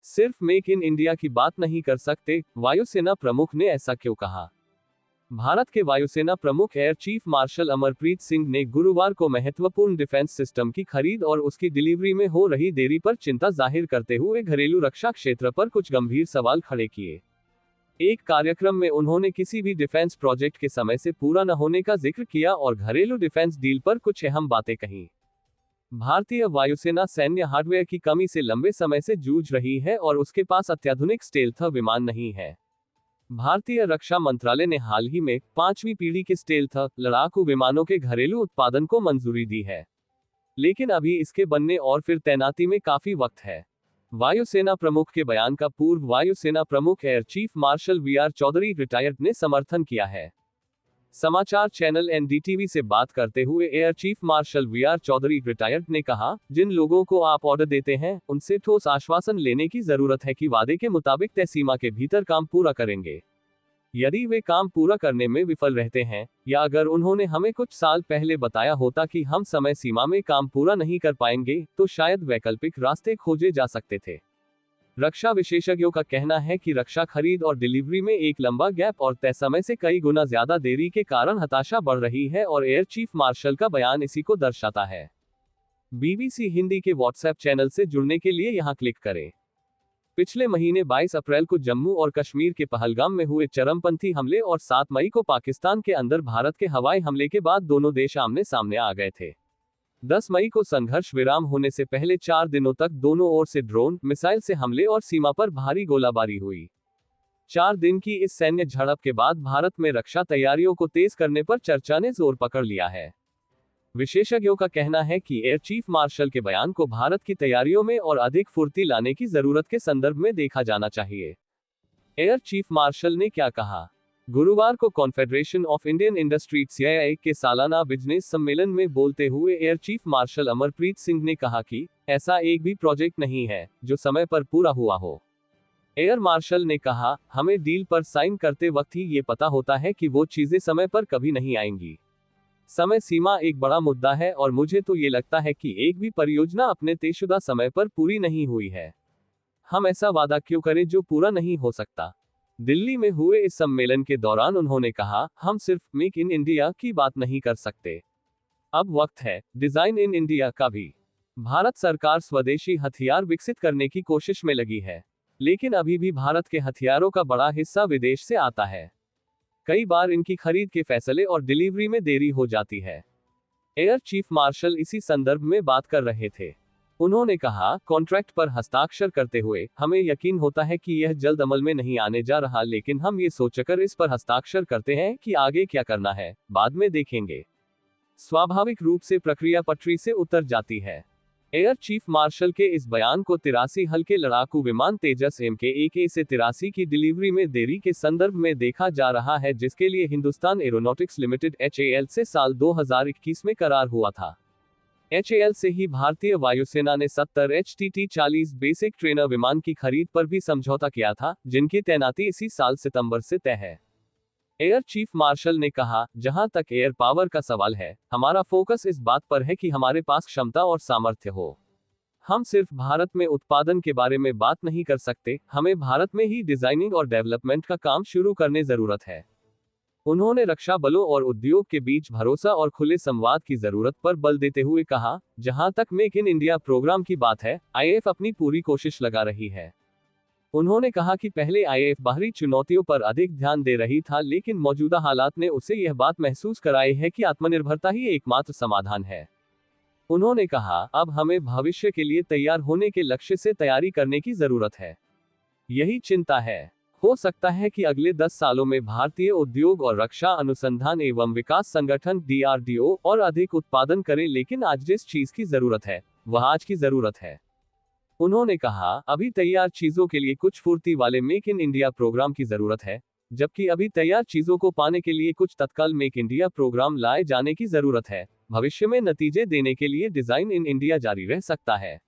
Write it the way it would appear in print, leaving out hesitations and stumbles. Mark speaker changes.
Speaker 1: सिर्फ make in India की बात नहीं कर सकते, वायुसेना प्रमुख ने ऐसा क्यों कहा? भारत के वायुसेना प्रमुख air chief martial Amarpreet Singh ने गुरुवार को महत्वपूर्ण डिफेंस सिस्टम की खरीद और उसकी डिलीवरी में हो रही देरी पर चिंता जाहिर करते हुए घरेलू रक्षा क्षेत्र पर कुछ गंभीर सवाल खड़े किए। एक कार्यक्रम में उन्होंने किसी भी डिफेंस प्रोजेक्ट के समय से पूरा न होने का जिक्र किया और घरेलू डिफेंस डील पर कुछ अहम बातें कहीं। भारतीय वायुसेना सैन्य हार्डवेयर की कमी से लंबे समय से जूझ रही है और उसके पास अत्याधुनिक स्टेल्थ विमान नहीं है। भारतीय रक्षा मंत्रालय ने हाल ही में 5वीं पीढ़ी के स्टेल्थ लड़ाकू विमानों के घरेलू उत्पादन को मंजूरी दी है, लेकिन अभी इसके बनने और फिर तैनाती में काफी वक्त है। वायुसेना प्रमुख के बयान का पूर्व वायुसेना प्रमुख air chief marshal VR. Chaudhary retired ने समर्थन किया है। समाचार चैनल एनडीटीवी से बात करते हुए air chief marshal VR. Chaudhary retired ने कहा, जिन लोगों को आप ऑर्डर देते हैं उनसे ठोस आश्वासन लेने की जरूरत है कि वादे के मुताबिक तय सीमा के भीतर काम पूरा करेंगे। यदि वे काम पूरा करने में विफल रहते हैं, या अगर उन्होंने हमें कुछ साल पहले बताया होता कि हम समय सीमा में काम पूरा नहीं कर पाएंगे, तो शायद वैकल्पिक रास्ते खोजे जा सकते थे। रक्षा विशेषज्ञों का कहना है कि रक्षा खरीद और डिलीवरी में एक लंबा गैप और तय समय से कई गुना ज्यादा देरी के कारण हताशा बढ़ रही है और एयर चीफ मार्शल का बयान इसी को दर्शाता है। बीबीसी हिंदी के व्हाट्सएप चैनल से जुड़ने के लिए यहां क्लिक करें। पिछले महीने 22 अप्रैल को जम्मू और कश्मीर के पहलगाम में हुए चरमपंथी हमले और 7 मई को पाकिस्तान के अंदर भारत के हवाई हमले के बाद दोनों देश आमने सामने आ गए थे। 10 मई को संघर्ष विराम होने से पहले 4 दिनों तक दोनों ओर से ड्रोन, मिसाइल से हमले और सीमा पर भारी गोलाबारी हुई। 4 दिन की इस सैन्य झड़प के बाद भारत में रक्षा तैयारियों को तेज करने पर चर्चा ने जोर पकड़ लिया है। विशेषज्ञों का कहना है कि एयर चीफ मार्शल के बयान को भारत की तैयारियों में और अधिक फुर्ती लाने की जरूरत के संदर्भ में देखा जाना चाहिए। एयर चीफ मार्शल ने क्या कहा? गुरुवार को confederation of Indian industries (CII) के सालाना बिजनेस सम्मेलन में बोलते हुए air chief martial Amarpreet Singh ने कहा कि ऐसा एक भी प्रोजेक्ट नहीं है जो समय पर पूरा हुआ हो। एयर मार्शल ने कहा, हमें डील पर साइन करते वक्त ही ये पता होता है कि वो चीजें समय पर कभी नहीं आएंगी। समय सीमा एक बड़ा मुद्दा है और मुझे तो ये लगता है कि एक भी परियोजना अपने तयशुदा समय पर पूरी नहीं हुई है। हम ऐसा वादा क्यों करें जो पूरा नहीं हो सकता? दिल्ली में हुए इस सम्मेलन के दौरान उन्होंने कहा, हम सिर्फ मेक इन इंडिया की बात नहीं कर सकते। अब वक्त है डिजाइन इन इंडिया का भी। भारत सरकार स्वदेशी हथियार विकसित करने की कोशिश में लगी है, लेकिन अभी भी भारत के हथियारों का बड़ा हिस्सा विदेश से आता है। कई बार इनकी खरीद के फैसले और डिलीवरी में देरी हो जाती है। एयर चीफ मार्शल इसी संदर्भ में बात कर रहे थे। उन्होंने कहा, कॉन्ट्रैक्ट पर हस्ताक्षर करते हुए हमें यकीन होता है कि यह जल्द अमल में नहीं आने जा रहा, लेकिन हम ये सोचकर इस पर हस्ताक्षर करते हैं कि आगे क्या करना है, बाद में देखेंगे। स्वाभाविक रूप से प्रक्रिया पटरी से उतर जाती है। एयर चीफ मार्शल के इस बयान को 83 हल्के लड़ाकू विमान तेजस Mk-1A से 83 की डिलीवरी में देरी के संदर्भ में देखा जा रहा है, जिसके लिए हिंदुस्तान एरोनॉटिक्स लिमिटेड HAL से साल 2021 में करार हुआ था। HAL से ही भारतीय वायुसेना ने 70 HTT-40 बेसिक ट्रेनर विमान की खरीद पर भी समझौता किया था, जिनकी तैनाती इसी साल सितंबर से तय है। एयर चीफ मार्शल ने कहा, जहां तक एयर पावर का सवाल है, हमारा फोकस इस बात पर है कि हमारे पास क्षमता और सामर्थ्य हो। हम सिर्फ भारत में उत्पादन के बारे में बात नहीं कर सकते, हमें भारत में ही डिजाइनिंग और डेवलपमेंट का काम शुरू करने जरूरत है। उन्होंने रक्षा बलों और उद्योग के बीच भरोसा और खुले संवाद की जरूरत पर बल देते हुए कहा, जहां तक मेक इन इंडिया प्रोग्राम की बात है, IAF अपनी पूरी कोशिश लगा रही है। उन्होंने कहा कि पहले IAF बाहरी चुनौतियों पर अधिक ध्यान दे रही था, लेकिन मौजूदा हालात ने उसे यह बात महसूस कराई है कि आत्मनिर्भरता ही एकमात्र समाधान है। उन्होंने कहा, अब हमें भविष्य के लिए तैयार होने के लक्ष्य से तैयारी करने की जरूरत है। यही चिंता है। हो सकता है कि अगले 10 सालों में भारतीय उद्योग और रक्षा अनुसंधान एवं विकास संगठन DRDO और अधिक उत्पादन करें, लेकिन आज जिस चीज की जरूरत है वह आज की जरूरत है। उन्होंने कहा, अभी तैयार चीजों के लिए कुछ फुर्ती वाले मेक इन इंडिया प्रोग्राम की जरूरत है, जबकि अभी तैयार चीजों को पाने के लिए कुछ तत्काल मेक इंडिया प्रोग्राम लाए जाने की जरूरत है। भविष्य में नतीजे देने के लिए डिजाइन इन इंडिया जारी रह सकता है।